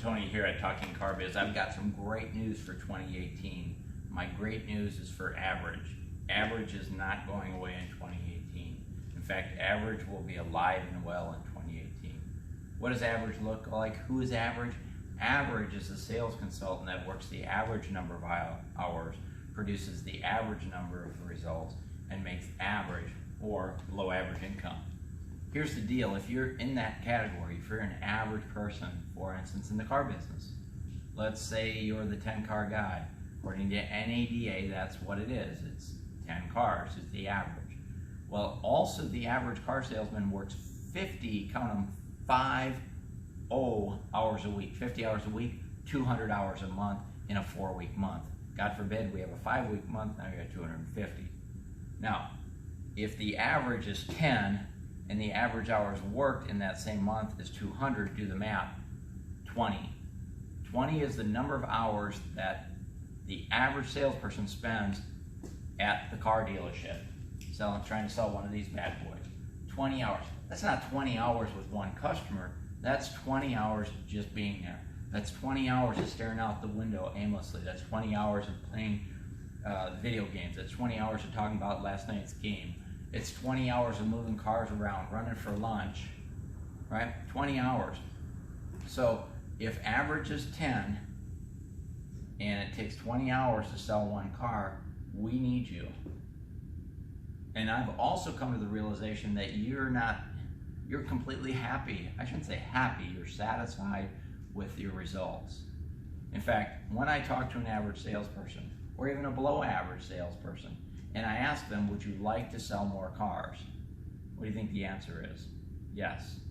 Tony here at Talking Car Biz. I've got some great news for 2018. My great news is for average. Average is not going away in 2018. In fact, average will be alive and well in 2018. What does average look like? Who is average? Average is a sales consultant that works the average number of hours, produces the average number of results, and makes average or below average income. Here's the deal, if you're in that category, if you're an average person, for instance, in the car business, let's say you're the 10-car guy. According to NADA, that's what it is. It's 10 cars is the average. Well, also the average car salesman works 50, count them, 50 hours a week, 50 hours a week, 200 hours a month in a 4-week month. God forbid we have a 5-week month, now you got 250. Now, if the average is 10, and the average hours worked in that same month is 200, do the math, 20. 20 is the number of hours that the average salesperson spends at the car dealership, trying to sell one of these bad boys. 20 hours. That's not 20 hours with one customer. That's 20 hours just being there. That's 20 hours of staring out the window aimlessly. That's 20 hours of playing video games. That's 20 hours of talking about last night's game. It's 20 hours of moving cars around, running for lunch, right? 20 hours. So if average is 10 and it takes 20 hours to sell one car, we need you. And I've also come to the realization that you're completely happy. I shouldn't say happy, you're satisfied with your results. In fact, when I talk to an average salesperson, or even a below average salesperson, and I ask them, would you like to sell more cars? What do you think the answer is? Yes.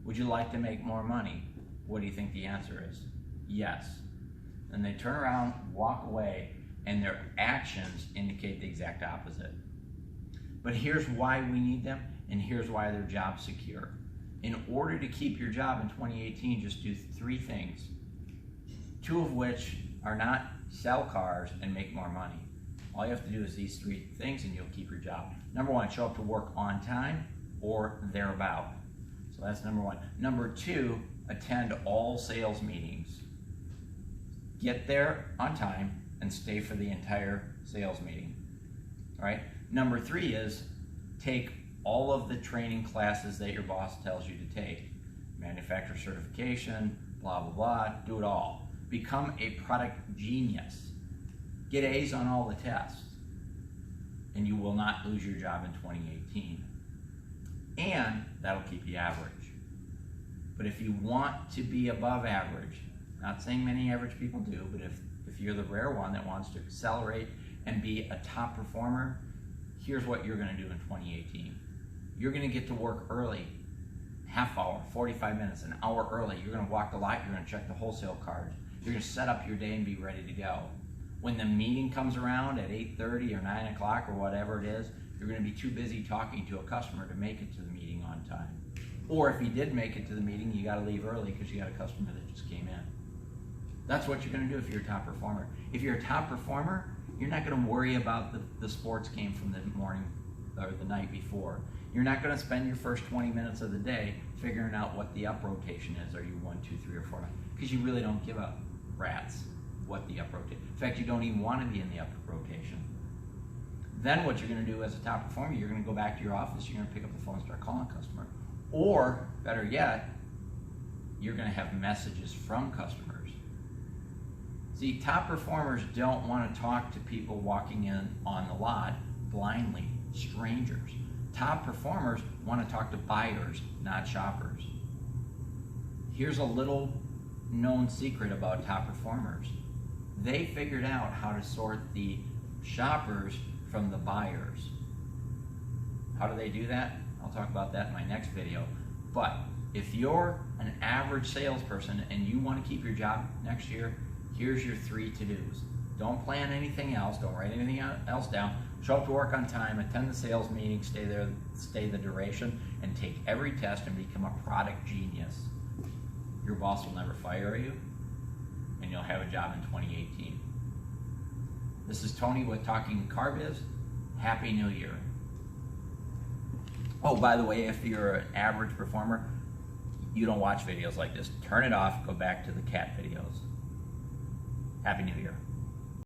Would you like to make more money? What do you think the answer is? Yes. And they turn around, walk away, and their actions indicate the exact opposite. But here's why we need them, and here's why their job's secure. In order to keep your job in 2018, just do 3 things. 2 of which are not sell cars and make more money. All you have to do is these 3 things and you'll keep your job. Number 1, show up to work on time or thereabout. So that's number 1. Number 2, attend all sales meetings. Get there on time and stay for the entire sales meeting. All right. Number 3 is take all of the training classes that your boss tells you to take. Manufacturer certification, blah, blah, blah, do it all. Become a product genius. Get A's on all the tests, and you will not lose your job in 2018. And that'll keep you average. But if you want to be above average, not saying many average people do, but if you're the rare one that wants to accelerate and be a top performer, here's what you're going to do in 2018. You're going to get to work early, half hour, 45 minutes, an hour early. You're going to walk the lot, you're going to check the wholesale cards. You're going to set up your day and be ready to go. When the meeting comes around at 8:30 or 9 o'clock or whatever it is, you're going to be too busy talking to a customer to make it to the meeting on time. Or if you did make it to the meeting, you got to leave early because you got a customer that just came in. That's what you're going to do if you're a top performer. If you're a top performer, you're not going to worry about the sports game from the morning or the night before. You're not going to spend your first 20 minutes of the day figuring out what the up rotation is. Are you 1, 2, 3, or 4? Because you really don't give a rat's what the up rotation. In fact, you don't even want to be in the up rotation. Then what you're going to do as a top performer, you're going to go back to your office, you're going to pick up the phone and start calling a customer. Or, better yet, you're going to have messages from customers. See, top performers don't want to talk to people walking in on the lot blindly, strangers. Top performers want to talk to buyers, not shoppers. Here's a little known secret about top performers. They figured out how to sort the shoppers from the buyers. How do they do that? I'll talk about that in my next video. But if you're an average salesperson and you want to keep your job next year, here's your 3 to-dos. Don't plan anything else. Don't write anything else down. Show up to work on time, attend the sales meeting, stay there, stay the duration, and take every test and become a product genius. Your boss will never fire you, and you'll have a job in 2018. This is Tony with Talking Car Biz. Happy New Year. Oh, by the way, if you're an average performer, you don't watch videos like this. Turn it off, go back to the cat videos. Happy New Year.